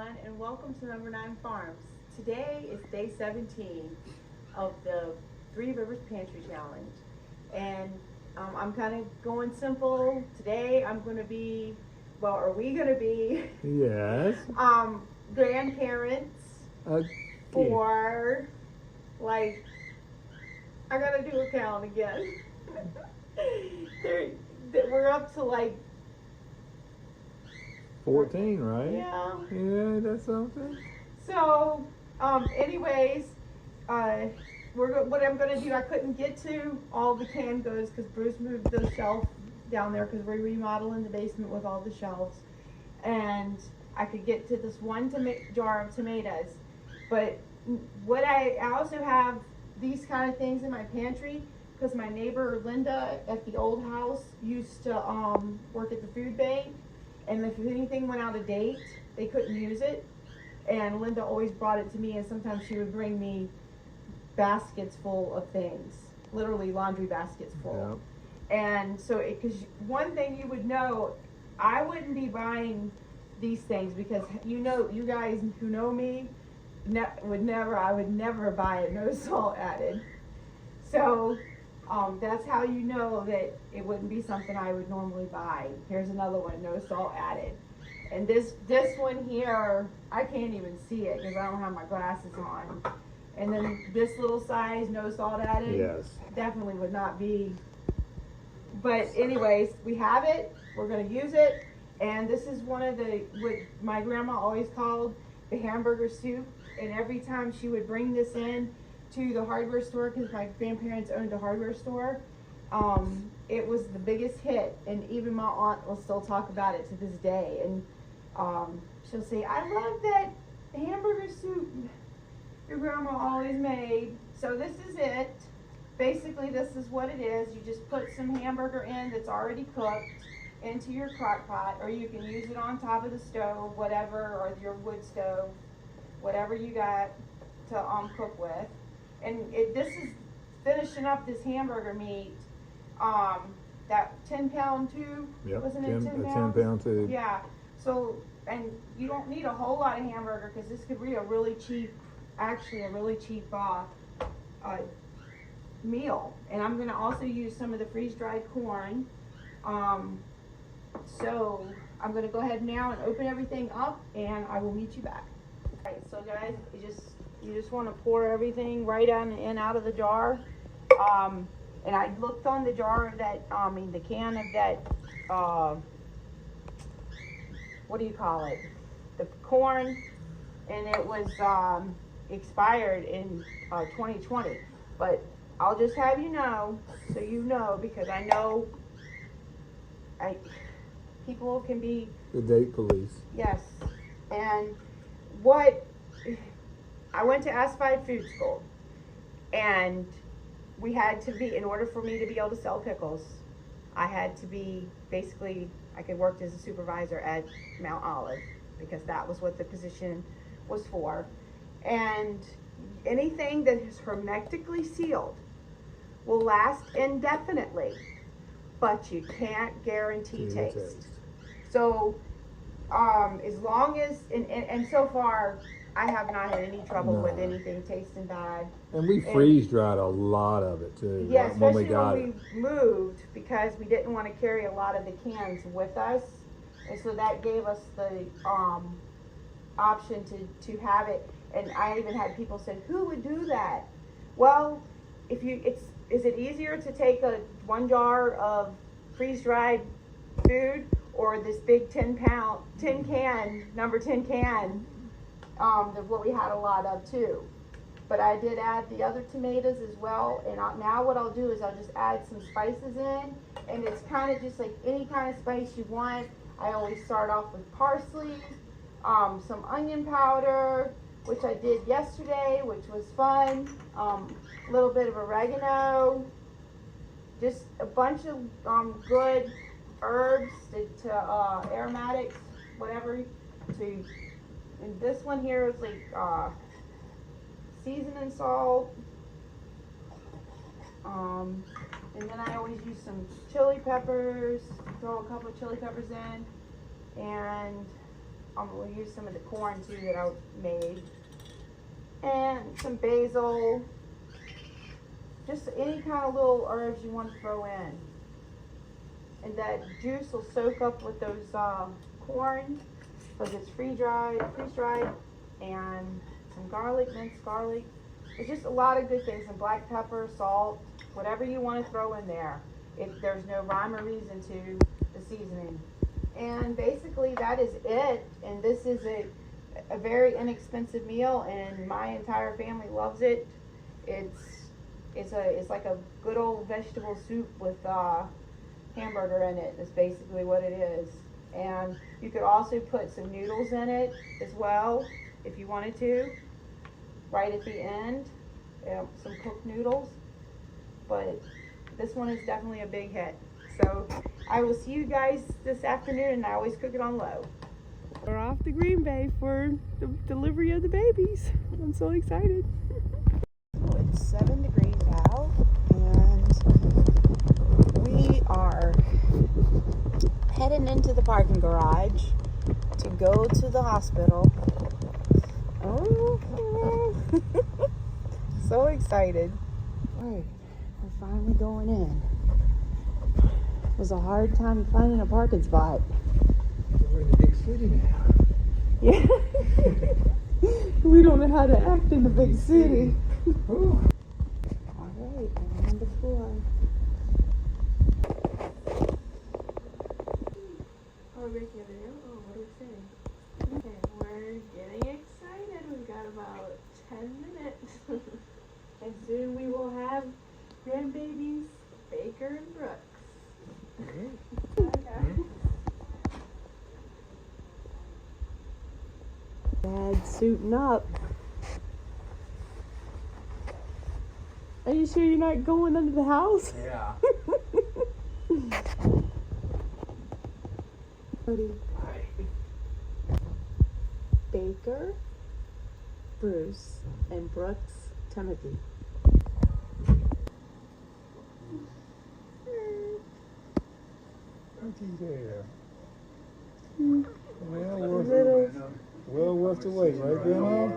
everyone, and welcome to Number 9 Farms. Today is day 17 of the Three Rivers Pantry Challenge, and I'm kind of going simple. Today I'm going to be, well, are we going to be Yes. grandparents for, like, I got to do a count again. We're up to like 14, right? Yeah. Yeah, that's something. So, anyways, what I'm gonna do, I couldn't get to all the canned goods because Bruce moved the shelf down there because we're remodeling the basement with all the shelves, and I could get to this one jar of tomatoes. But what I also have these kind of things in my pantry because my neighbor Linda at the old house used to work at the food bank. And if anything went out of date, they couldn't use it. And Linda always brought it to me, and sometimes she would bring me baskets full of things, literally laundry baskets full. Yep. And so, because one thing you would know, I wouldn't be buying these things because you guys who know me I would never buy it, no salt added. So, that's how you know that it wouldn't be something I would normally buy. Here's another one, no salt added. And this one here, I can't even see it because I don't have my glasses on. And then this little size, no salt added, yes, definitely would not be. But anyways, we have it, we're gonna use it. And this is one of what my grandma always called the Hamburger Soup. And every time she would bring this in to the hardware store, because my grandparents owned a hardware store, it was the biggest hit, and even my aunt will still talk about it to this day. And she'll say, I love that hamburger soup your grandma always made. So this is it. Basically, this is what it is. You just put some hamburger in that's already cooked into your crock pot, or you can use it on top of the stove, whatever, or your wood stove, whatever you got to cook with. And this is finishing up this hamburger meat, that 10-pound tube, yep, wasn't it 10 pounds? A 10-pound tube. Yeah, so, and you don't need a whole lot of hamburger because this could be a really cheap meal. And I'm gonna also use some of the freeze-dried corn. So I'm gonna go ahead now and open everything up, and I will meet you back. All right, so guys, you just want to pour everything right on and out of the jar. And I looked on the jar of that, the can of that, what do you call it? The corn, and it was expired in 2020. But I'll just have you know, so you know, because I know people can be the date police. Yes, and I went to Aspired Food School, and we had to be, in order for me to be able to sell pickles, I had to be, basically, I could work as a supervisor at Mount Olive, because that was what the position was for. And anything that is hermetically sealed will last indefinitely, but you can't guarantee taste. So, as long as, and so far, I have not had any trouble with anything tasting bad. And we freeze dried a lot of it too. Yeah, like especially when we moved, because we didn't want to carry a lot of the cans with us. And so that gave us the option to have it. And I even had people say, who would do that? Well, is it easier to take one jar of freeze-dried food, or this big 10 can, number 10 can, what we had a lot of too. But I did add the other tomatoes as well, and now what I'll do is I'll just add some spices in, and it's kind of just like any kind of spice you want. I always start off with parsley, some onion powder, which I did yesterday, which was fun, a little bit of oregano, just a bunch of good herbs to aromatics, whatever, and this one here is like seasoning salt, and then I always use some chili peppers, throw a couple of chili peppers in, and We'll use some of the corn too that I made. And some basil. Just any kind of little herbs you want to throw in. And that juice will soak up with those corn, because it's freeze-dried, and some garlic, minced garlic. It's just a lot of good things, and black pepper, salt, whatever you want to throw in there. If there's no rhyme or reason to the seasoning. And basically that is it. And this is a very inexpensive meal, and my entire family loves it. It's like a good old vegetable soup with hamburger in it. Is basically what it is. And you could also put some noodles in it as well if you wanted to, right at the end, some cooked noodles. But this one is definitely a big hit. So I will see you guys this afternoon, and I always cook it on low. We're off to Green Bay for the delivery of the babies. I'm so excited. Oh, it's 7 degrees out, and we are heading into the parking garage to go to the hospital. Oh, so excited. All right, we're finally going in. It was a hard time finding a parking spot. We're in the big city now. Yeah. We don't know how to act in the big city. Ooh. All right, we're on the floor. Oh, we're making a video? Oh, what do we say? Okay, we're getting excited. We've got about 10 minutes. And soon we will have grandbabies, Baker and Brooks. Okay. Dad's suiting up. Are you sure you're not going under the house? Yeah. Cody. Baker, Bruce, and Brooks, Timothy. Looky there. Mm. Well worth the wait, right, Grandma?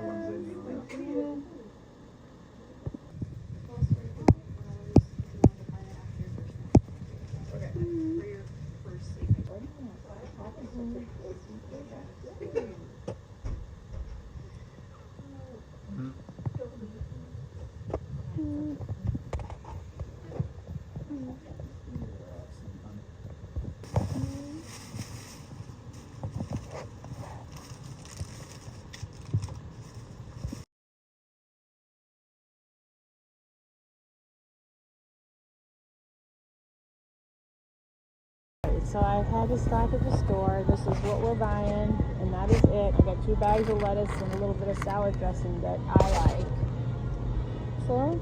So I had to stop at the store. This is what we're buying, and that is it. I got 2 bags of lettuce and a little bit of salad dressing that I like. So,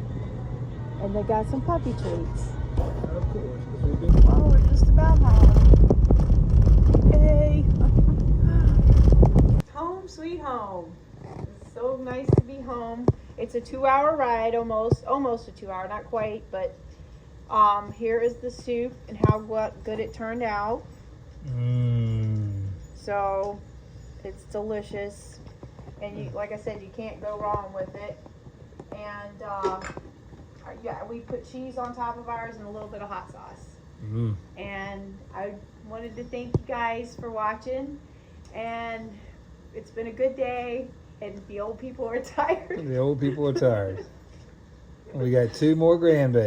and they got some puppy treats. Of course, 'cause we've been Well, we're just about home. Hey! Home sweet home. It's so nice to be home. It's a 2-hour ride, almost a 2-hour, not quite, but here is the soup and how good it turned out. So it's delicious, and you, like I said, you can't go wrong with it. And yeah, we put cheese on top of ours and a little bit of hot sauce. And I wanted to thank you guys for watching, and it's been a good day, and the old people are tired. The old people are tired. We got 2 more grandbabies.